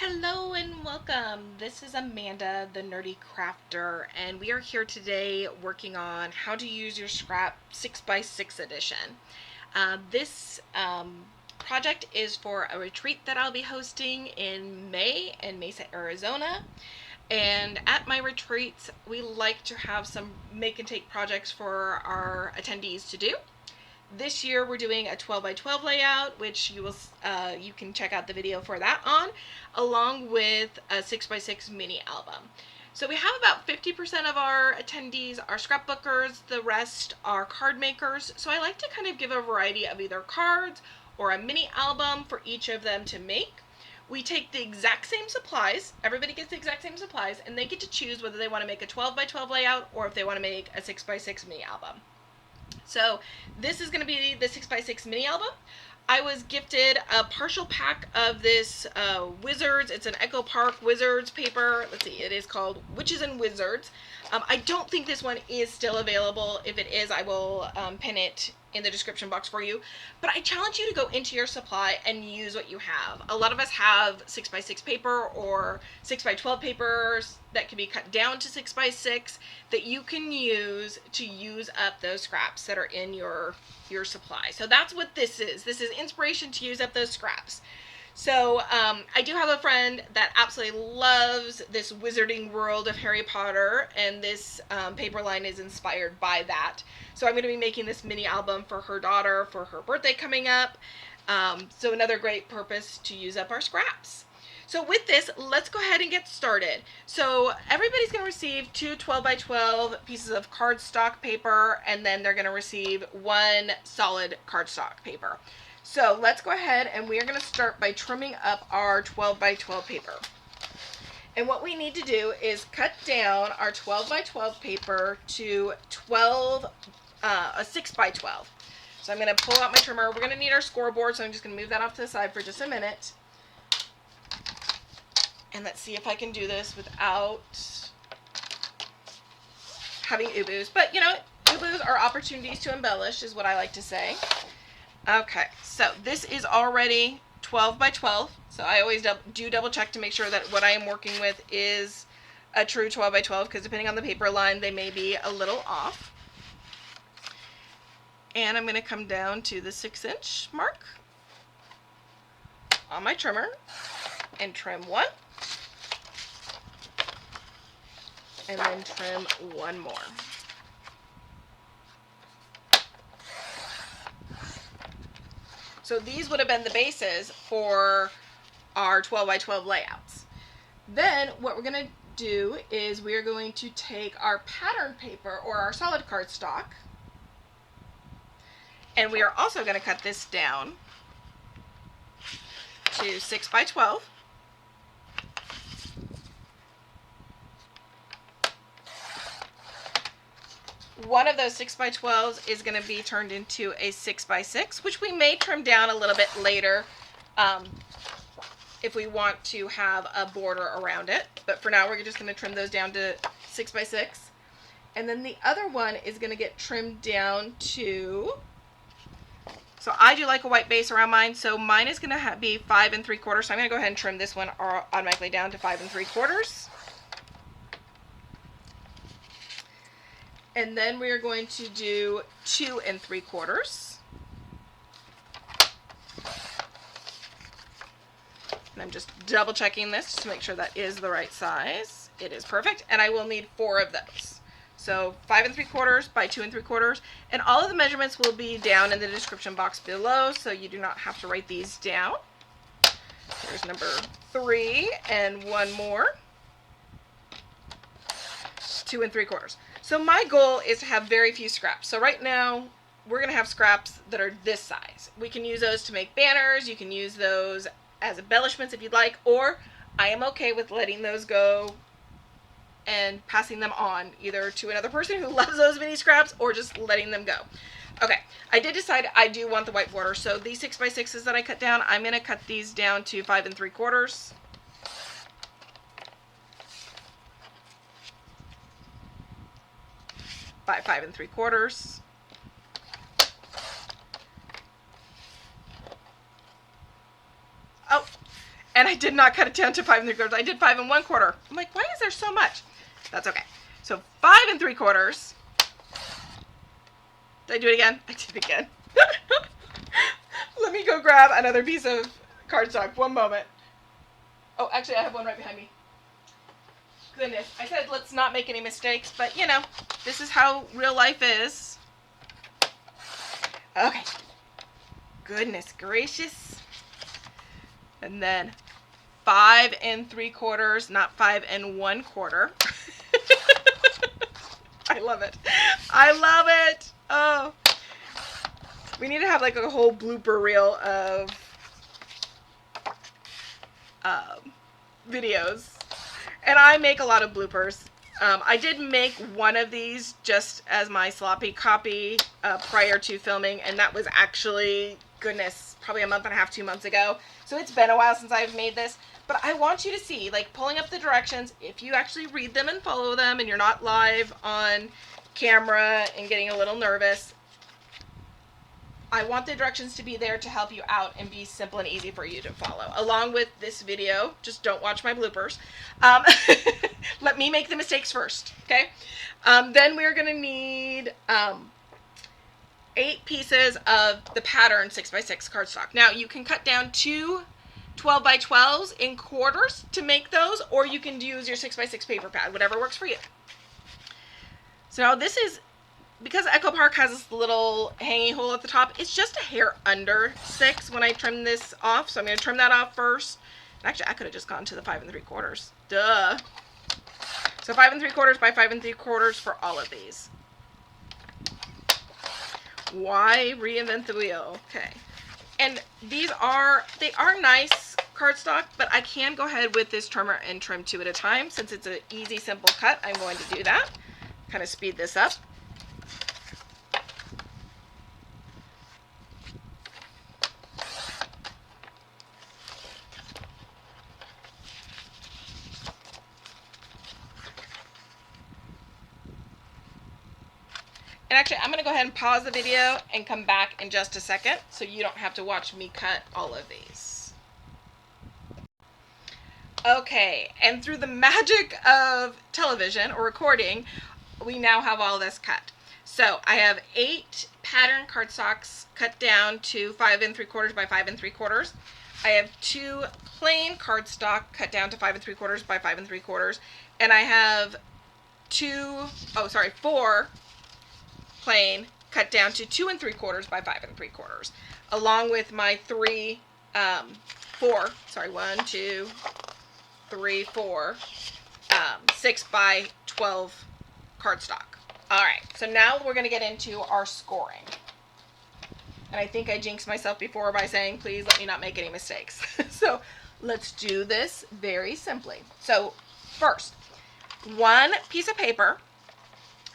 Hello and welcome. This is Amanda, the Nerdy Krafter, and we are here today working on how to use your scrap 6x6 edition. This project is for a retreat that I'll be hosting in May in Mesa, Arizona. And at my retreats, we like to have some make and take projects for our attendees to do. This year we're doing a 12 by 12 layout, which you can check out the video for that on, along with a 6 by 6 mini album. So we have about 50% of our attendees are scrapbookers, the rest are card makers. So I like to kind of give a variety of either cards or a mini album for each of them to make. We take the exact same supplies, everybody gets the exact same supplies, and they get to choose whether they want to make a 12 by 12 layout or if they want to make a 6 by 6 mini album. So this is going to be the 6x6 mini album. I was gifted a partial pack of this Wizards. It's an Echo Park Wizards paper. Let's see, it is called Witches and Wizards. I don't think this one is still available. If it is, I will pin it in the description box for you. But I challenge you to go into your supply and use what you have. A lot of us have 6x6 paper or 6x12 papers that can be cut down to 6x6 that you can use to use up those scraps that are in your supply. So that's what this is. This is inspiration to use up those scraps. So I do have a friend that absolutely loves this wizarding world of Harry Potter, and this paper line is inspired by that. So I'm going to be making this mini album for her daughter for her birthday coming up. So another great purpose to use up our scraps. So with this, let's go ahead and get started. So everybody's going to receive two 12 by 12 pieces of cardstock paper, and then they're going to receive one solid cardstock paper. So let's go ahead and we are going to start by trimming up our 12 by 12 paper. And what we need to do is cut down our 12 by 12 paper to a 6 by 12. So I'm going to pull out my trimmer. We're going to need our scoreboard, so I'm just going to move that off to the side for just a minute. And let's see if I can do this without having uboos. But, you know, uboos are opportunities to embellish, is what I like to say. Okay, so this is already 12 by 12. So I always do double check to make sure that what I am working with is a true 12 by 12, because depending on the paper line, they may be a little off. And I'm going to come down to the 6-inch mark on my trimmer and trim one. And then trim one more. So these would have been the bases for our 12 by 12 layouts. Then what we're going to do is we're going to take our pattern paper or our solid cardstock, and we are also going to cut this down to 6 by 12. One of those 6 by 12s is going to be turned into a 6 by 6, which we may trim down a little bit later if we want to have a border around it. But for now, we're just going to trim those down to 6 by 6. And then the other one is going to get trimmed down to, so I do like a white base around mine, so mine is going to be 5 3/4. So I'm going to go ahead and trim this one automatically down to 5 3/4. And then we are going to do 2 3/4. And I'm just double checking this to make sure that is the right size. It is perfect. And I will need 4 of those. So 5 3/4 by 2 3/4. And all of the measurements will be down in the description box below, so you do not have to write these down. Here's number 3 and one more. 2 3/4. So my goal is to have very few scraps. So right now, we're going to have scraps that are this size. We can use those to make banners. You can use those as embellishments if you'd like, or I am okay with letting those go and passing them on either to another person who loves those mini scraps or just letting them go. Okay, I did decide I do want the white border. So these 6 by 6s that I cut down, I'm going to cut these down to 5 3/4. By 5 3/4. Oh, And I did not cut it down to 5 3/4. I did 5 1/4. I'm like, why is there so much? That's okay. So 5 3/4. Did I do it again? I did it again. Let me go grab another piece of cardstock. One moment. Oh, actually, I have one right behind me. Goodness. I said let's not make any mistakes, but you know, this is how real life is. Okay. Goodness gracious. And then 5 3/4, not 5 1/4. I love it. I love it. Oh. We need to have like a whole blooper reel of videos. And I make a lot of bloopers. I did make one of these just as my sloppy copy prior to filming, and that was actually, goodness, probably a month and a half, 2 months ago. So it's been a while since I've made this. But I want you to see, like, pulling up the directions, if you actually read them and follow them and you're not live on camera and getting a little nervous, I want the directions to be there to help you out and be simple and easy for you to follow. Along with this video, just don't watch my bloopers. Let me make the mistakes first, okay? Then we're going to need 8 pieces of the pattern 6x6 cardstock. Now, you can cut down 2 12x12s in quarters to make those, or you can use your 6x6 paper pad, whatever works for you. So now this is, because Echo Park has this little hanging hole at the top, it's just a hair under 6 when I trim this off. So I'm going to trim that off first. Actually, I could have just gone to the 5 3/4. Duh. So 5 3/4 by 5 3/4 for all of these. Why reinvent the wheel? Okay. And they are nice cardstock, but I can go ahead with this trimmer and trim 2 at a time. Since it's an easy, simple cut, I'm going to do that. Kind of speed this up. And actually, I'm going to go ahead and pause the video and come back in just a second so you don't have to watch me cut all of these. Okay, and through the magic of television or recording, we now have all this cut. So I have 8 pattern cardstocks cut down to 5 3/4 by 5 3/4. I have 2 plain cardstock cut down to 5 3/4 by 5 3/4. And I have 4 plain cut down to 2 3/4 by 5 3/4, along with my 4 6x12 cardstock. Alright, so now we're going to get into our scoring. And I think I jinxed myself before by saying, please let me not make any mistakes. So let's do this very simply. So first, 1 piece of paper.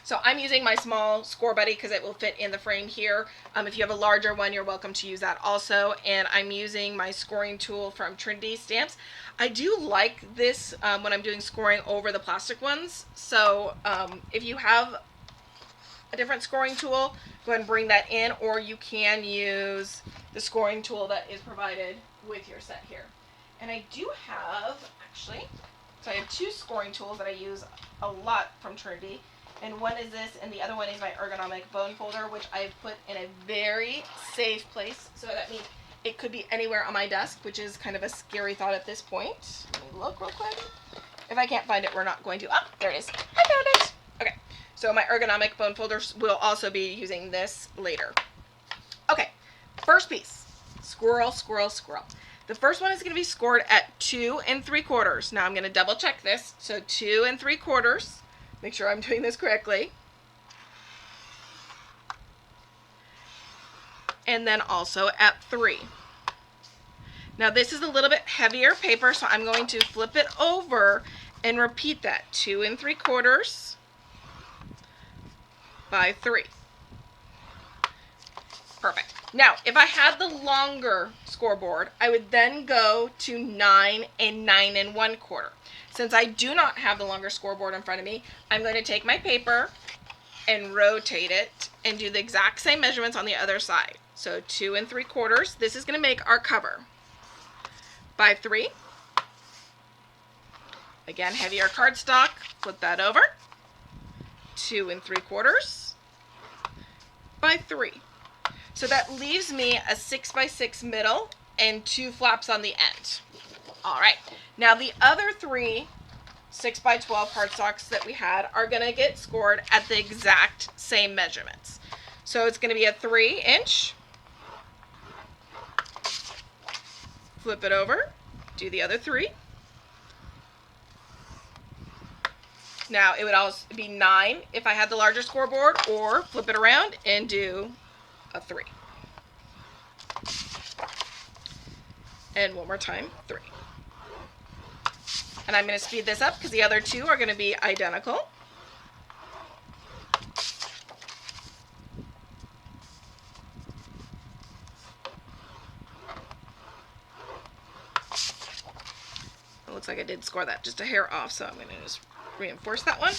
So I'm using my small Score Buddy because it will fit in the frame here. If you have a larger one, you're welcome to use that also. And I'm using my scoring tool from Trinity Stamps. I do like this when I'm doing scoring over the plastic ones. So if you have a different scoring tool, go ahead and bring that in, or you can use the scoring tool that is provided with your set here. And I do have, actually, so I have 2 scoring tools that I use a lot from Trinity. And one is this, and the other one is my ergonomic bone folder, which I've put in a very safe place. So that means it could be anywhere on my desk, which is kind of a scary thought at this point. Let me look real quick. If I can't find it, we're not going to. Oh, there it is. I found it. Okay. So my ergonomic bone folders will also be using this later. Okay. First piece. Squirrel, squirrel, squirrel. The first one is going to be scored at 2 3/4. Now I'm going to double check this. So 2 3/4. Make sure I'm doing this correctly. And then also at 3. Now this is a little bit heavier paper, so I'm going to flip it over and repeat that. 2 3/4 by 3. Perfect. Now, if I had the longer scoreboard, I would then go to 9 and 9 1/4. Since I do not have the longer scoreboard in front of me, I'm going to take my paper and rotate it and do the exact same measurements on the other side. So 2 3/4. This is going to make our cover. By 3. Again, heavier cardstock, flip that over. 2 3/4 by 3. So that leaves me a 6 by 6 middle and 2 flaps on the end. All right, now the other 3 6 by 12 cardstocks that we had are going to get scored at the exact same measurements. So it's going to be a 3-inch, flip it over, do the other 3. Now it would also be 9 if I had the larger scoreboard, or flip it around and do a 3. And one more time, 3. And I'm going to speed this up because the other 2 are going to be identical. It looks like I did score that just a hair off, so I'm going to just reinforce that one.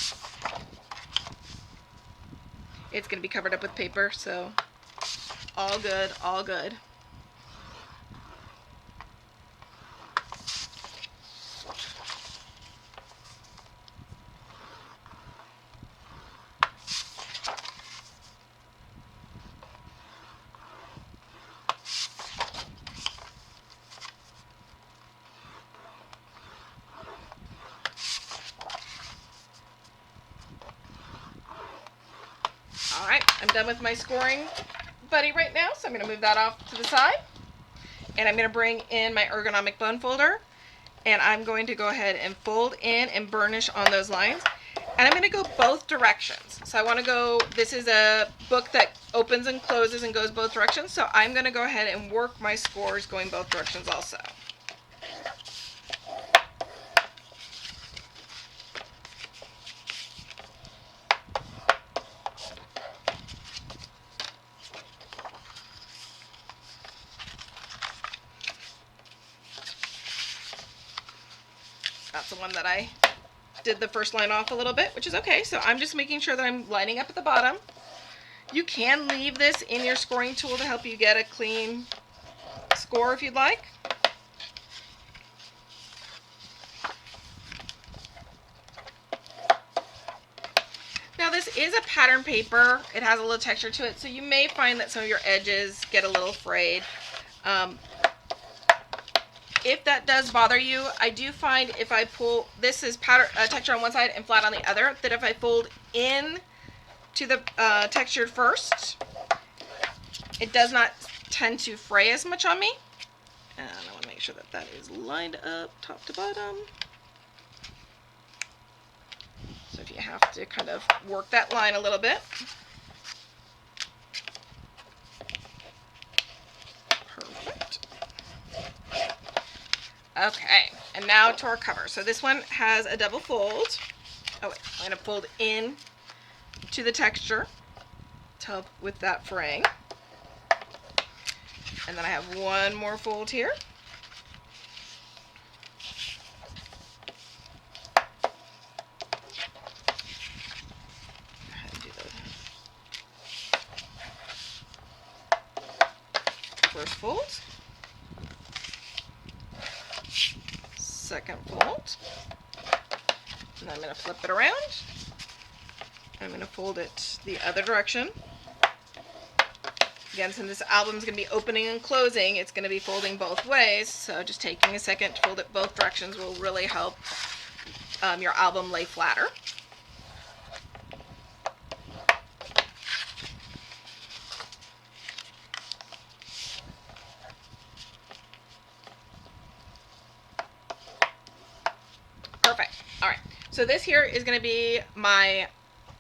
It's going to be covered up with paper, so all good, all good. Alright, I'm done with my scoring buddy right now, so I'm going to move that off to the side. And I'm going to bring in my ergonomic bone folder, and I'm going to go ahead and fold in and burnish on those lines. And I'm going to go both directions. So I want to go, this is a book that opens and closes and goes both directions, so I'm going to go ahead and work my scores going both directions also. That's the one that I did the first line off a little bit, which is okay. So I'm just making sure that I'm lining up at the bottom. You can leave this in your scoring tool to help you get a clean score if you'd like. Now this is a pattern paper. It has a little texture to it, so you may find that some of your edges get a little frayed. If that does bother you, I do find if I pull, this is texture on one side and flat on the other, that if I fold in to the textured first, it does not tend to fray as much on me. And I want to make sure that that is lined up top to bottom. So if you have to kind of work that line a little bit. Perfect. Okay, and now to our cover. So this one has a double fold. Oh wait, I'm going to fold in to the texture to help with that fraying. And then I have one more fold here. Go ahead and do the first fold. Second fold, and then I'm going to flip it around. I'm going to fold it the other direction. Again, since this album is going to be opening and closing, it's going to be folding both ways, so just taking a second to fold it both directions will really help your album lay flatter. Perfect. All right. So this here is going to be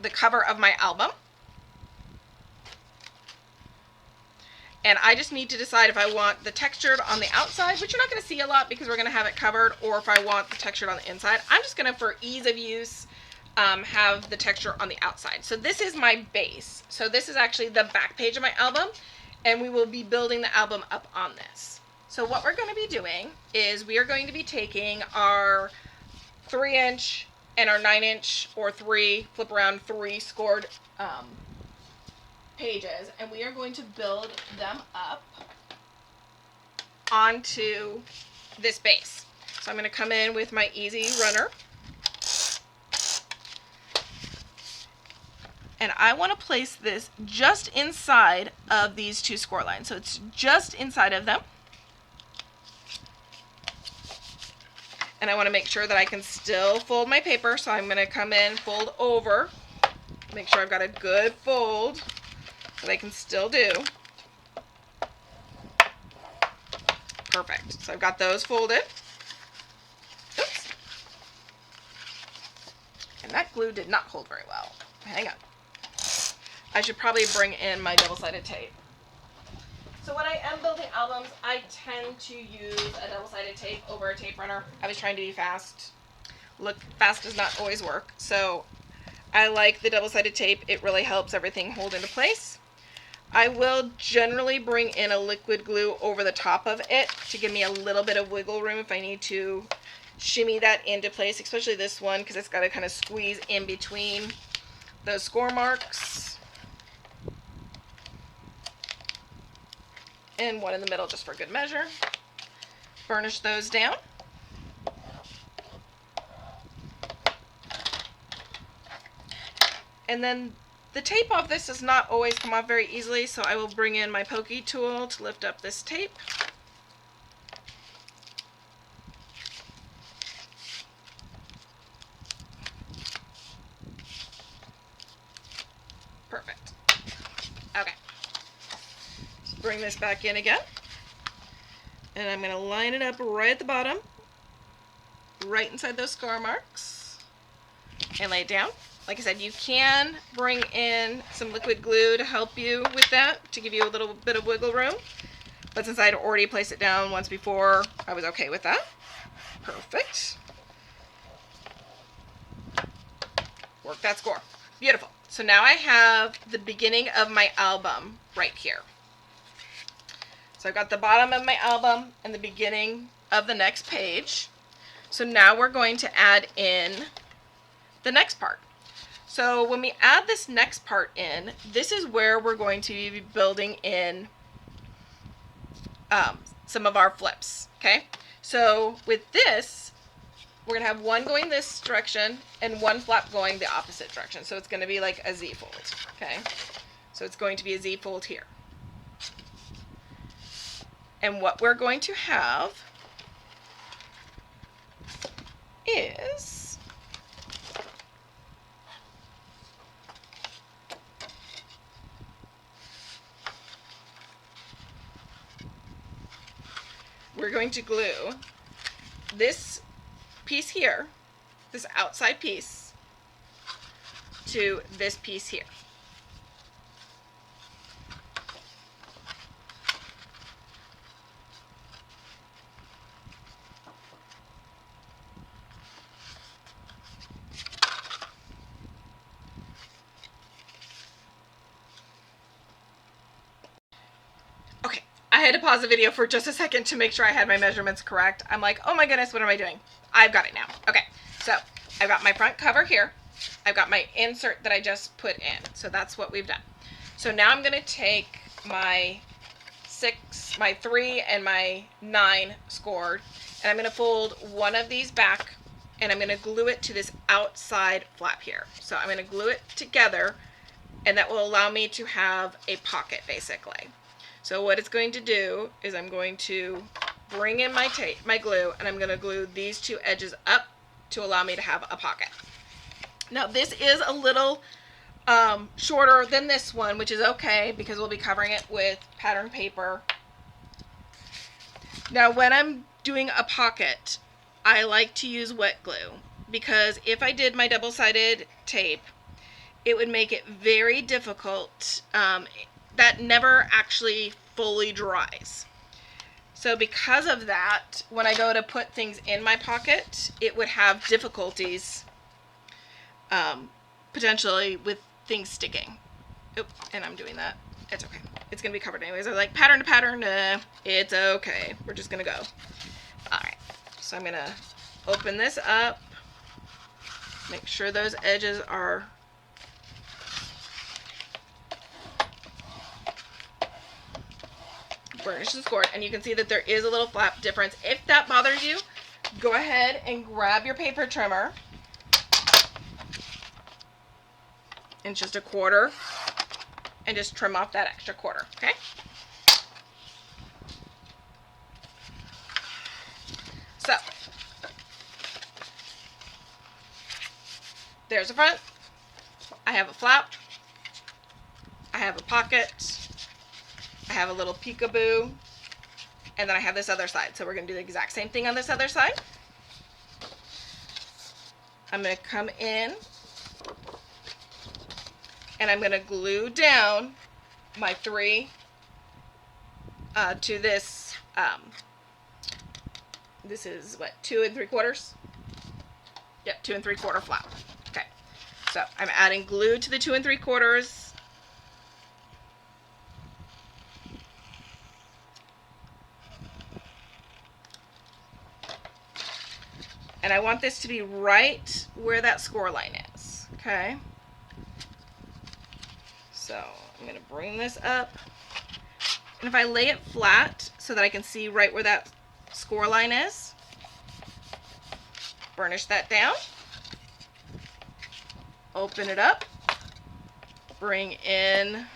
the cover of my album. And I just need to decide if I want the textured on the outside, which you're not going to see a lot because we're going to have it covered, or if I want the textured on the inside. I'm just going to, for ease of use, have the texture on the outside. So this is my base. So this is actually the back page of my album, and we will be building the album up on this. So what we're going to be doing is we are going to be taking our 3-inch and our 9-inch or 3 flip around 3 scored pages, and we are going to build them up onto this base. So I'm going to come in with my easy runner and I want to place this just inside of these two score lines. So it's just inside of them. And I want to make sure that I can still fold my paper, so I'm going to come in, fold over, make sure I've got a good fold that I can still do. Perfect. So I've got those folded. Oops. And that glue did not hold very well. Hang on. I should probably bring in my double-sided tape. So when I am building albums, I tend to use a double-sided tape over a tape runner. I was trying to be fast. Look, fast does not always work. So I like the double-sided tape. It really helps everything hold into place. I will generally bring in a liquid glue over the top of it to give me a little bit of wiggle room if I need to shimmy that into place, especially this one because it's got to kind of squeeze in between those score marks. And one in the middle just for good measure. Burnish those down. And then the tape off this does not always come off very easily, so I will bring in my pokey tool to lift up this tape. Perfect. Okay. Bring this back in again, and I'm going to line it up right at the bottom, right inside those scar marks, and lay it down. Like I said, you can bring in some liquid glue to help you with that, to give you a little bit of wiggle room, but since I had already placed it down once before, I was okay with that. Perfect. Work that score. Beautiful. So now I have the beginning of my album right here. So I've got the bottom of my album and the beginning of the next page. So now we're going to add in the next part. So when we add this next part in, this is where we're going to be building in some of our flips, okay? So with this, we're going to have one going this direction and one flap going the opposite direction. So it's going to be like a Z fold, okay? So it's going to be a Z fold here. And what we're going to have is we're going to glue this piece here, this outside piece, to this piece here. I had to pause the video for just a second to make sure I had my measurements correct. I'm like, oh my goodness, what am I doing? I've got it now. Okay, so I've got my front cover here. I've got my insert that I just put in. So that's what we've done. So now I'm going to take my 6, my 3, and my 9 scored, and I'm going to fold one of these back, and I'm going to glue it to this outside flap here. So I'm going to glue it together, and that will allow me to have a pocket basically. So what it's going to do is I'm going to bring in my tape, my glue, and I'm going to glue these two edges up to allow me to have a pocket. Now this is a little shorter than this one, which is okay because we'll be covering it with pattern paper. Now when I'm doing a pocket, I like to use wet glue because if I did my double-sided tape, it would make it very difficult. That never actually fully dries. So because of that, when I go to put things in my pocket, it would have difficulties potentially with things sticking. Oop, and I'm doing that. It's okay. It's going to be covered anyways. I was like, pattern to pattern, it's okay. We're just going to go. Alright, so I'm going to open this up, make sure those edges are burnished and scored, and you can see that there is a little flap difference. If that bothers you, go ahead and grab your paper trimmer and just a quarter, and just trim off that extra quarter, okay? So, there's the front. I have a flap. I have a pocket. I have a little peekaboo. And then I have this other side. So we're going to do the exact same thing on this other side. I'm going to come in and I'm going to glue down my 3 to this. This is what, 2 3/4? Yep, 2 3/4 flap. Okay, so I'm adding glue to the 2 3/4. And I want this to be right where that score line is, okay? So I'm going to bring this up. And if I lay it flat so that I can see right where that score line is, burnish that down, open it up, bring in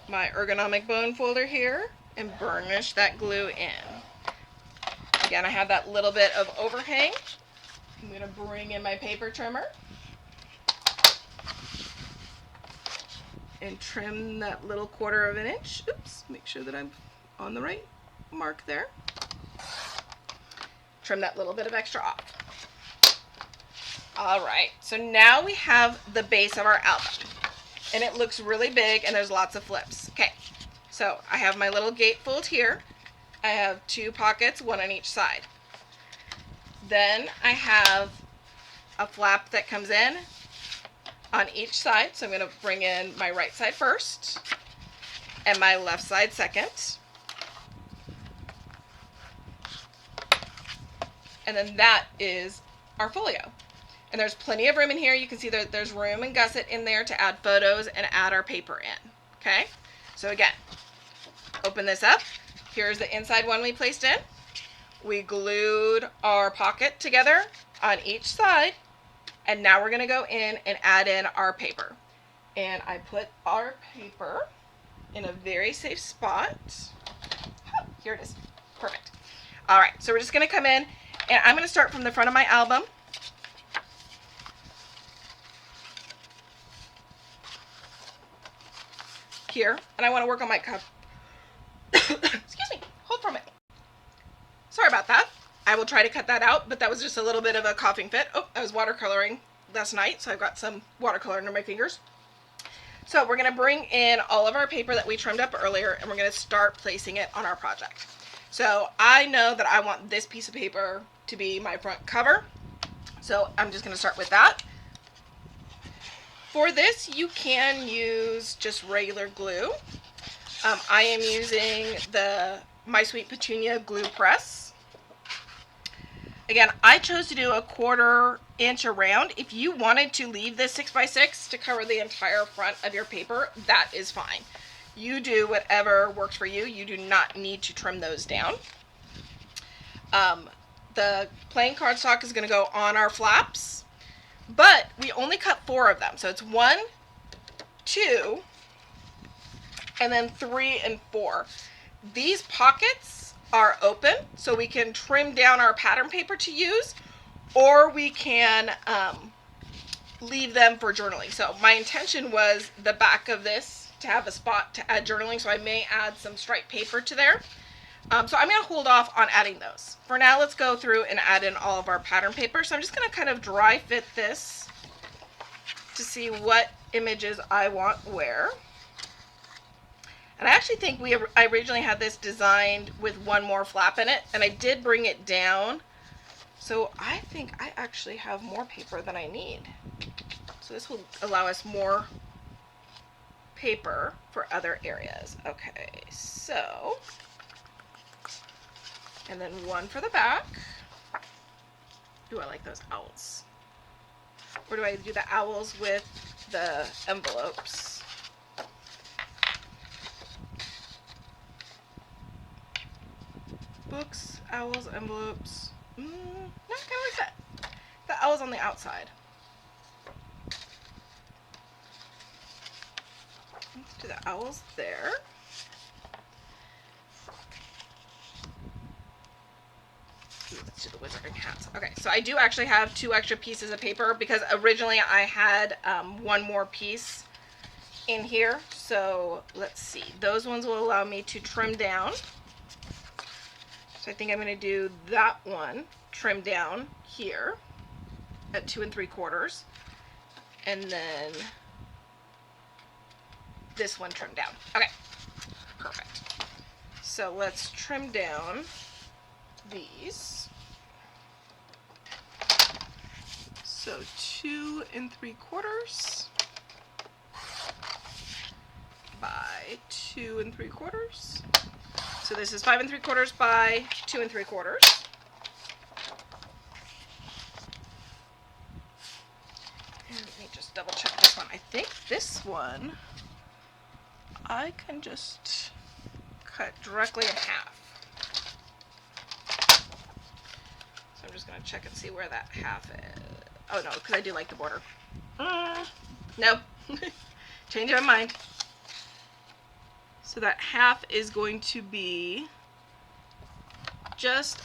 my ergonomic bone folder here, and burnish that glue in. Again, I have that little bit of overhang. I'm going to bring in my paper trimmer and trim that little 1/4 of an inch. Oops, make sure that I'm on the right mark there. Trim that little bit of extra off. All right, so now we have the base of our album, and it looks really big and there's lots of flips. Okay, so I have my little gatefold here. I have 2 pockets, 1 on each side. Then I have a flap that comes in on each side. So I'm going to bring in my right side first and my left side second. And then that is our folio. And there's plenty of room in here. You can see that there's room and gusset in there to add photos and add our paper in. Okay, so again, open this up. Here's the inside one we placed in. We glued our pocket together on each side. And now we're going to go in and add in our paper. And I put our paper in a very safe spot. Oh, here it is. Perfect. All right, so we're just going to come in, and I'm going to start from the front of my album. Here, and I want to work on my cup. Excuse me, hold for a minute. Sorry about that. I will try to cut that out, but that was just a little bit of a coughing fit. Oh, I was watercoloring last night, so I've got some watercolor under my fingers. So we're going to bring in all of our paper that we trimmed up earlier, and we're going to start placing it on our project. So I know that I want this piece of paper to be my front cover, so I'm just going to start with that. For this, you can use just regular glue. I am using the My Sweet Petunia glue press. Again, I chose to do a 1/4 inch around. If you wanted to leave this 6x6 to cover the entire front of your paper, that is fine. You do whatever works for you. You do not need to trim those down. The plain cardstock is going to go on our flaps, but we only cut 4 of them. So it's 1, 2, and then 3 and 4. These pockets are open, so we can trim down our pattern paper to use, or we can leave them for journaling. So my intention was the back of this to have a spot to add journaling, so I may add some striped paper to there. So I'm going to hold off on adding those. For now, let's go through and add in all of our pattern paper. So I'm just going to kind of dry fit this to see what images I want where. And I actually think I originally had this designed with 1 more flap in it, and I did bring it down. So I think I actually have more paper than I need. So this will allow us more paper for other areas. Okay, so, and then 1 for the back. Ooh, I like those owls. Or do I do the owls with the envelopes? Books, owls, envelopes. No, I kind of like that. The owls on the outside. Do the owls there. Let's do the wizard and hats. Okay, so I do actually have 2 extra pieces of paper because originally I had 1 more piece in here. So let's see. Those ones will allow me to trim down. So I think I'm going to do that one trim down here at 2 3/4, and then this one trim down. Okay, perfect. So let's trim down these. So 2 3/4 by 2 3/4. So this is 5 3/4 by 2 3/4. And let me just double check this one. I think this one I can just cut directly in half. So I'm just going to check and see where that half is. Oh no, because I do like the border. No, changing my mind. So that half is going to be just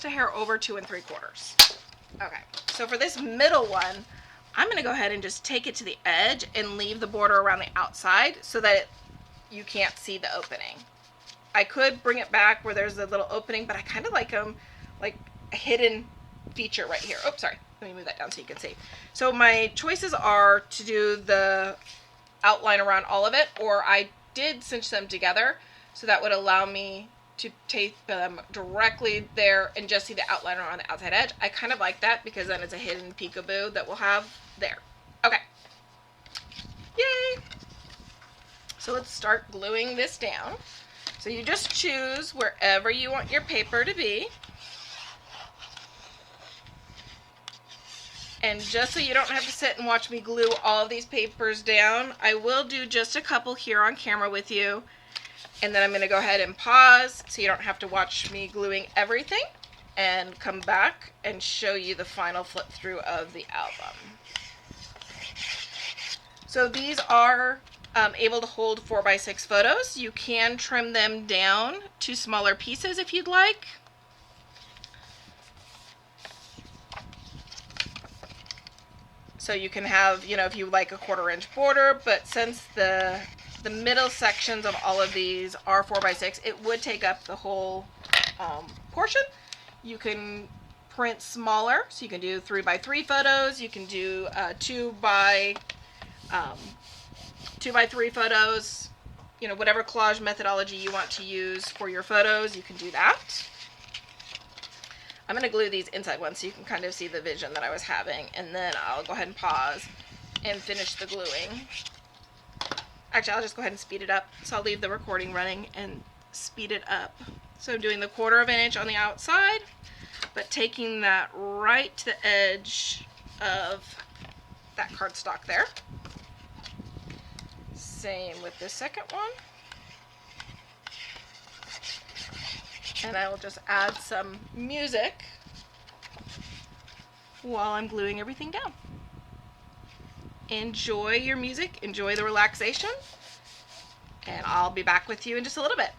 a hair over 2 3/4. Okay, so for this middle one, I'm going to go ahead and just take it to the edge and leave the border around the outside so that you can't see the opening. I could bring it back where there's a little opening, but I kind of like them like a hidden feature right here. Oh, sorry. Let me move that down so you can see. So my choices are to do the outline around all of it, or I did cinch them together, so that would allow me to tape them directly there and just see the outline around the outside edge. I kind of like that because then it's a hidden peekaboo that we'll have there. Okay. Yay! So let's start gluing this down. So you just choose wherever you want your paper to be. And just so you don't have to sit and watch me glue all of these papers down, I will do just a couple here on camera with you. And then I'm going to go ahead and pause so you don't have to watch me gluing everything, and come back and show you the final flip through of the album. So these are able to hold 4x6 photos. You can trim them down to smaller pieces if you'd like. So you can have, you know, if you like a 1/4 inch border, but since the middle sections of all of these are 4x6, it would take up the whole portion. You can print smaller, so you can do 3x3 photos. You can do 2x3 photos. You know, whatever collage methodology you want to use for your photos, you can do that. I'm going to glue these inside ones so you can kind of see the vision that I was having, and then I'll go ahead and pause and finish the gluing. Actually, I'll just go ahead and speed it up. So I'll leave the recording running and speed it up. So I'm doing the 1/4 inch on the outside, but taking that right to the edge of that cardstock there. Same with the second one. And I will just add some music while I'm gluing everything down. Enjoy your music, enjoy the relaxation, and I'll be back with you in just a little bit.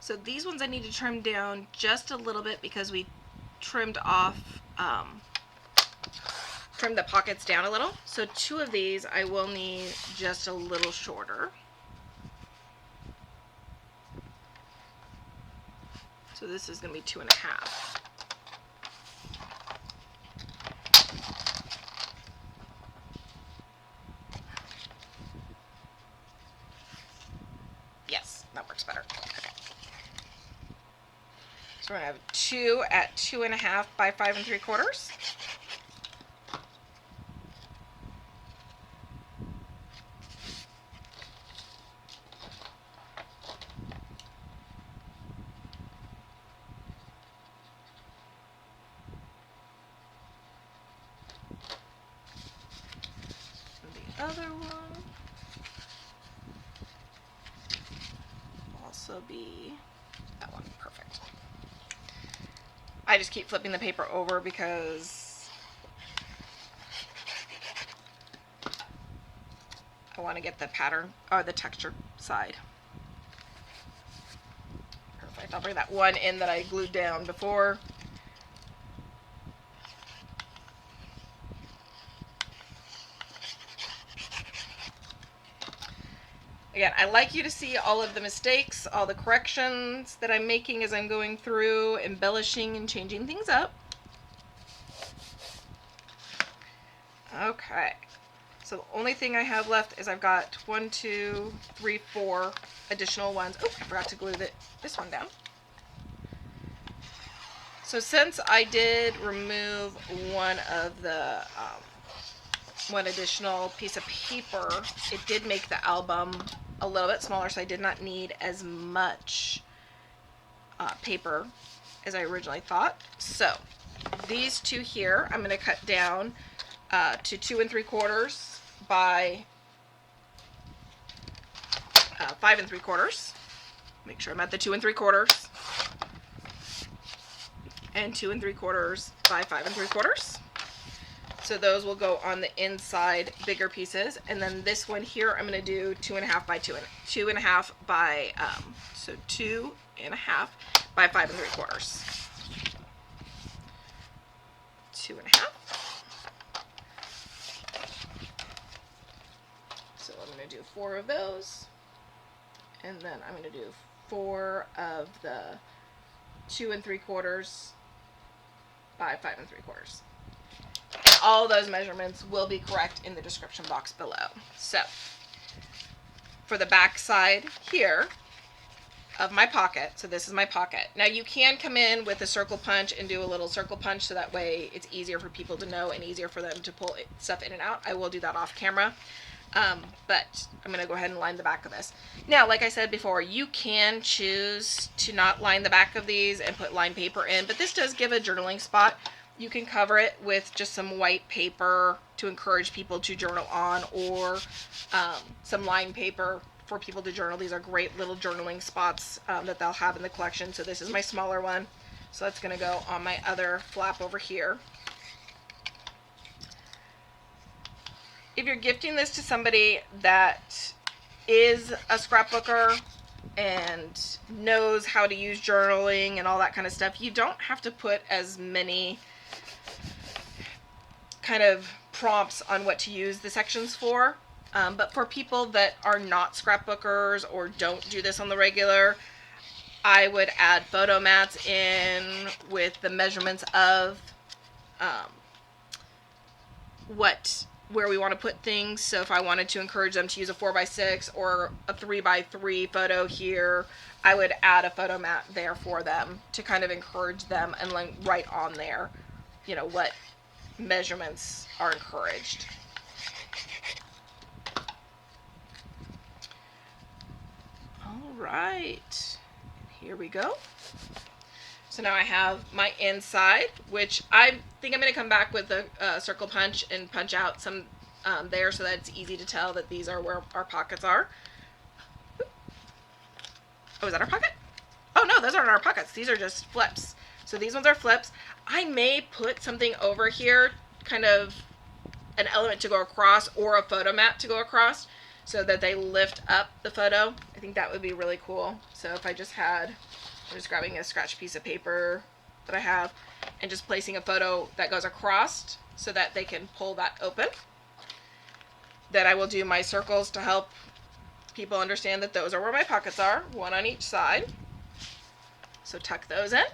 So these ones I need to trim down just a little bit because we trimmed off, trimmed the pockets down a little. So 2 of these I will need just a little shorter. So this is going to be 2.5. Yes, that works better. Okay. So we're going to have 2 at 2.5 by 5 3/4. The other one will also be that one. Perfect. I just keep flipping the paper over because I want to get the pattern or the texture side. Perfect. I'll bring that one in that I glued down before. Again, I like you to see all of the mistakes, all the corrections that I'm making as I'm going through, embellishing and changing things up. Okay, so the only thing I have left is I've got 1, 2, 3, 4 additional ones. Oh, I forgot to glue this one down. So since I did remove one of the one additional piece of paper, it did make the album a little bit smaller, so I did not need as much paper as I originally thought. So these 2 here I'm going to cut down to 2 3/4 by 5 3/4. Make sure I'm at the 2 3/4 and 2 3/4 by 5 3/4. So those will go on the inside bigger pieces, and then this one here I'm going to do 2.5 by 2.5 by so 2.5 by 5 3/4. 2.5. So I'm going to do 4 of those, and then I'm going to do 4 of the 2 3/4 by 5 3/4. All those measurements will be correct in the description box below. So for the back side here of my pocket, so this is my pocket. Now you can come in with a circle punch and do a little circle punch, so that way it's easier for people to know and easier for them to pull stuff in and out. I will do that off camera. But I'm going to go ahead and line the back of this. Now, like I said before, you can choose to not line the back of these and put lined paper in, but this does give a journaling spot. You can cover it with just some white paper to encourage people to journal on, or some lined paper for people to journal. These are great little journaling spots that they'll have in the collection. So this is my smaller one. So that's going to go on my other flap over here. If you're gifting this to somebody that is a scrapbooker and knows how to use journaling and all that kind of stuff, you don't have to put as many kind of prompts on what to use the sections for. But for people that are not scrapbookers or don't do this on the regular, I would add photo mats in with the measurements of where we want to put things. So if I wanted to encourage them to use a 4x6 or a 3x3 photo here, I would add a photo mat there for them to kind of encourage them and like write on there, you know, what measurements are encouraged. All right, here we go. So now I have my inside, which I think I'm going to come back with a circle punch and punch out some there so that it's easy to tell that these are where our pockets are. Oh, is that our pocket? Oh no, those aren't our pockets. These are just flips. So these ones are flips. I may put something over here, kind of an element to go across or a photo mat to go across so that they lift up the photo. I think that would be really cool. So if I just had, I'm just grabbing a scratch piece of paper that I have and just placing a photo that goes across so that they can pull that open. Then I will do my circles to help people understand that those are where my pockets are, one on each side. So tuck those in.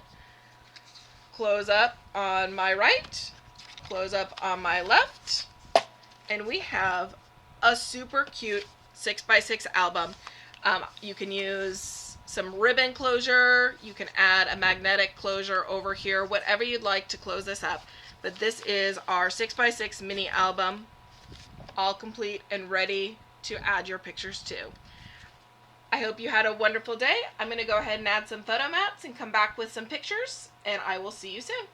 Close up on my right, close up on my left, and we have a super cute 6x6 album. You can use some ribbon closure, you can add a magnetic closure over here, whatever you'd like to close this up. But this is our 6x6 mini album, all complete and ready to add your pictures to. I hope you had a wonderful day. I'm going to go ahead and add some photo mats and come back with some pictures, and I will see you soon.